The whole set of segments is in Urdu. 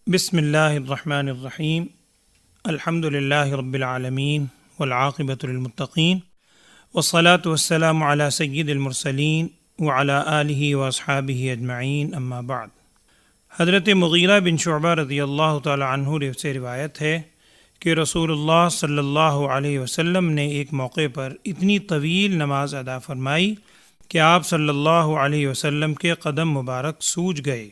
بسم اللہ الرحمن الرحیم الحمد للہ رب العالمین والعاقبۃ للمتقین والصلاة والسلام علی سید المرسلین وعلی آلہ واصحابہ اجمعین اما بعد۔ حضرت مغیرہ بن شعبہ رضی اللہ تعالی عنہ سے روایت ہے کہ رسول اللہ صلی اللہ علیہ وسلم نے ایک موقع پر اتنی طویل نماز ادا فرمائی کہ آپ صلی اللہ علیہ وسلم کے قدم مبارک سوج گئے۔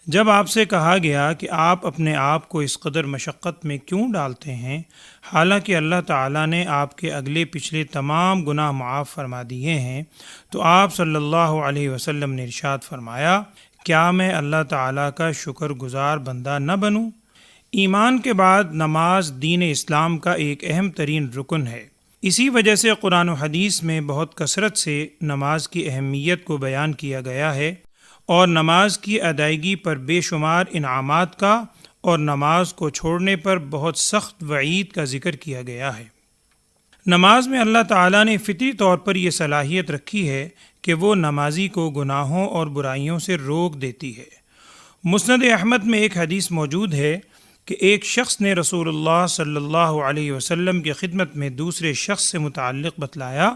جب آپ سے کہا گیا کہ آپ اپنے آپ کو اس قدر مشقت میں کیوں ڈالتے ہیں، حالانکہ اللہ تعالیٰ نے آپ کے اگلے پچھلے تمام گناہ معاف فرما دیے ہیں، تو آپ صلی اللہ علیہ وسلم نے ارشاد فرمایا، کیا میں اللہ تعالیٰ کا شکر گزار بندہ نہ بنوں؟ ایمان کے بعد نماز دین اسلام کا ایک اہم ترین رکن ہے۔ اسی وجہ سے قرآن و حدیث میں بہت کثرت سے نماز کی اہمیت کو بیان کیا گیا ہے اور نماز کی ادائیگی پر بے شمار انعامات کا اور نماز کو چھوڑنے پر بہت سخت وعید کا ذکر کیا گیا ہے۔ نماز میں اللہ تعالیٰ نے فطری طور پر یہ صلاحیت رکھی ہے کہ وہ نمازی کو گناہوں اور برائیوں سے روک دیتی ہے۔ مسند احمد میں ایک حدیث موجود ہے کہ ایک شخص نے رسول اللہ صلی اللہ علیہ وسلم کی خدمت میں دوسرے شخص سے متعلق بتلایا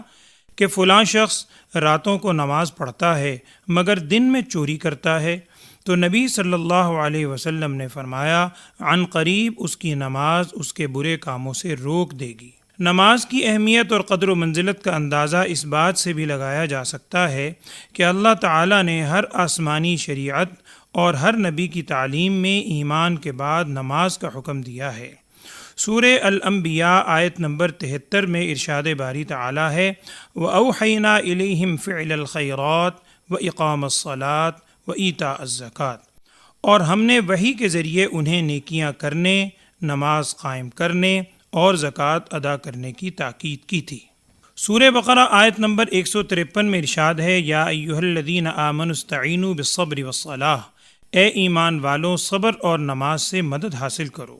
کہ فلاں شخص راتوں کو نماز پڑھتا ہے مگر دن میں چوری کرتا ہے، تو نبی صلی اللہ علیہ وسلم نے فرمایا، عن قریب اس کی نماز اس کے برے کاموں سے روک دے گی۔ نماز کی اہمیت اور قدر و منزلت کا اندازہ اس بات سے بھی لگایا جا سکتا ہے کہ اللہ تعالیٰ نے ہر آسمانی شریعت اور ہر نبی کی تعلیم میں ایمان کے بعد نماز کا حکم دیا ہے۔ سورہ الانبیاء آیت نمبر 73 میں ارشاد باری تعالیٰ ہے، وَأَوْحَيْنَا إِلَيْهِمْ فِعْلَ الْخَيْرَاتِ وَإِقَامَ الصَّلَاةِ وَإِيتَاءَ الزَّكَاةِ، اور ہم نے وحی کے ذریعے انہیں نیکیاں کرنے، نماز قائم کرنے اور زکوٰۃ ادا کرنے کی تاکید کی تھی۔ سورہ بقرہ آیت نمبر 153 میں ارشاد ہے، یا ایھا الذین آمنوا استعینوا بالصبر والصلاۃ، اے ایمان والو صبر اور نماز سے مدد حاصل کرو۔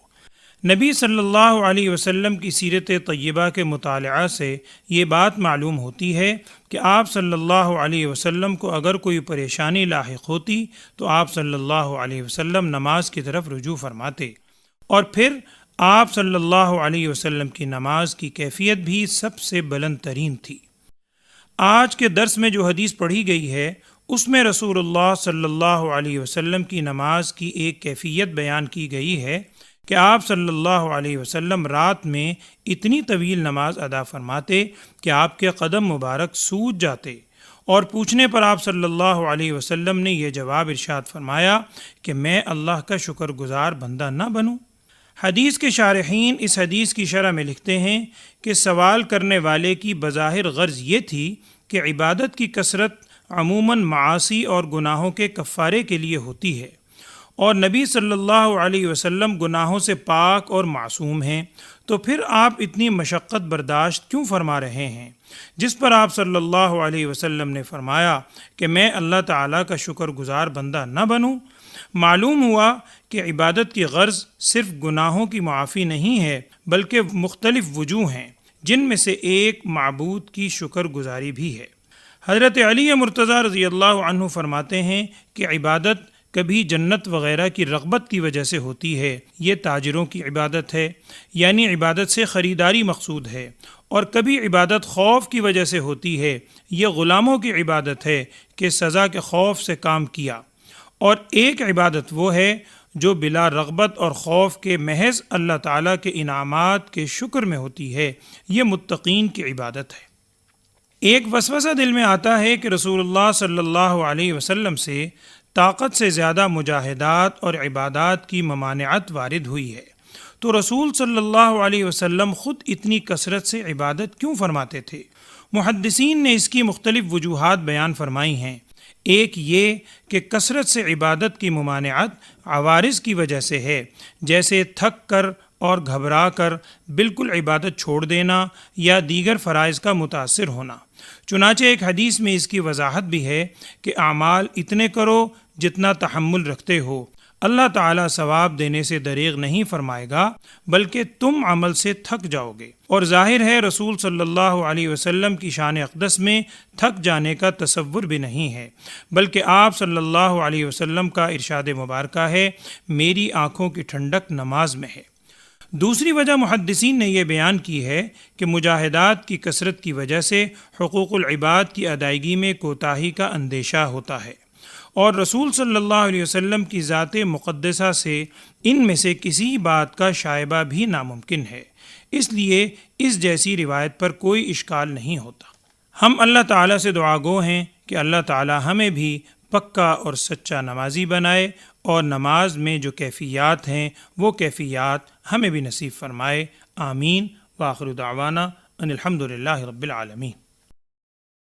نبی صلی اللہ علیہ وسلم کی سیرت طیبہ کے مطالعہ سے یہ بات معلوم ہوتی ہے کہ آپ صلی اللہ علیہ وسلم کو اگر کوئی پریشانی لاحق ہوتی تو آپ صلی اللہ علیہ وسلم نماز کی طرف رجوع فرماتے، اور پھر آپ صلی اللہ علیہ وسلم کی نماز کی کیفیت بھی سب سے بلند ترین تھی۔ آج کے درس میں جو حدیث پڑھی گئی ہے اس میں رسول اللہ صلی اللہ علیہ وسلم کی نماز کی ایک کیفیت بیان کی گئی ہے کہ آپ صلی اللہ علیہ وسلم رات میں اتنی طویل نماز ادا فرماتے کہ آپ کے قدم مبارک سوج جاتے، اور پوچھنے پر آپ صلی اللہ علیہ وسلم نے یہ جواب ارشاد فرمایا کہ میں اللہ کا شکر گزار بندہ نہ بنوں۔ حدیث کے شارحین اس حدیث کی شرح میں لکھتے ہیں کہ سوال کرنے والے کی بظاہر غرض یہ تھی کہ عبادت کی کثرت عموماً معاصی اور گناہوں کے کفارے کے لیے ہوتی ہے، اور نبی صلی اللہ علیہ وسلم گناہوں سے پاک اور معصوم ہیں، تو پھر آپ اتنی مشقت برداشت کیوں فرما رہے ہیں؟ جس پر آپ صلی اللہ علیہ وسلم نے فرمایا کہ میں اللہ تعالیٰ کا شکر گزار بندہ نہ بنوں۔ معلوم ہوا کہ عبادت کی غرض صرف گناہوں کی معافی نہیں ہے بلکہ مختلف وجوہ ہیں، جن میں سے ایک معبود کی شکر گزاری بھی ہے۔ حضرت علی مرتضیٰ رضی اللہ عنہ فرماتے ہیں کہ عبادت کبھی جنت وغیرہ کی رغبت کی وجہ سے ہوتی ہے، یہ تاجروں کی عبادت ہے، یعنی عبادت سے خریداری مقصود ہے، اور کبھی عبادت خوف کی وجہ سے ہوتی ہے، یہ غلاموں کی عبادت ہے کہ سزا کے خوف سے کام کیا، اور ایک عبادت وہ ہے جو بلا رغبت اور خوف کے محض اللہ تعالیٰ کے انعامات کے شکر میں ہوتی ہے، یہ متقین کی عبادت ہے۔ ایک وسوسہ دل میں آتا ہے کہ رسول اللہ صلی اللہ علیہ وسلم سے طاقت سے زیادہ مجاہدات اور عبادات کی ممانعت وارد ہوئی ہے، تو رسول صلی اللہ علیہ وسلم خود اتنی کثرت سے عبادت کیوں فرماتے تھے؟ محدثین نے اس کی مختلف وجوہات بیان فرمائی ہیں۔ ایک یہ کہ کثرت سے عبادت کی ممانعت عوارض کی وجہ سے ہے، جیسے تھک کر اور گھبرا کر بالکل عبادت چھوڑ دینا یا دیگر فرائض کا متاثر ہونا۔ چنانچہ ایک حدیث میں اس کی وضاحت بھی ہے کہ اعمال اتنے کرو جتنا تحمل رکھتے ہو، اللہ تعالیٰ ثواب دینے سے دریغ نہیں فرمائے گا، بلکہ تم عمل سے تھک جاؤ گے۔ اور ظاہر ہے رسول صلی اللہ علیہ وسلم کی شان اقدس میں تھک جانے کا تصور بھی نہیں ہے، بلکہ آپ صلی اللہ علیہ وسلم کا ارشاد مبارکہ ہے، میری آنکھوں کی ٹھنڈک نماز میں ہے۔ دوسری وجہ محدثین نے یہ بیان کی ہے کہ مجاہدات کی کثرت کی وجہ سے حقوق العباد کی ادائیگی میں کوتاہی کا اندیشہ ہوتا ہے، اور رسول صلی اللہ علیہ وسلم کی ذات مقدسہ سے ان میں سے کسی بات کا شائبہ بھی ناممکن ہے، اس لیے اس جیسی روایت پر کوئی اشکال نہیں ہوتا۔ ہم اللہ تعالیٰ سے دعا گو ہیں کہ اللہ تعالیٰ ہمیں بھی پکا اور سچا نمازی بنائے، اور نماز میں جو کیفیات ہیں وہ کیفیات ہمیں بھی نصیب فرمائے۔ آمین۔ وآخر دعوانا ان الحمد للہ رب العالمین۔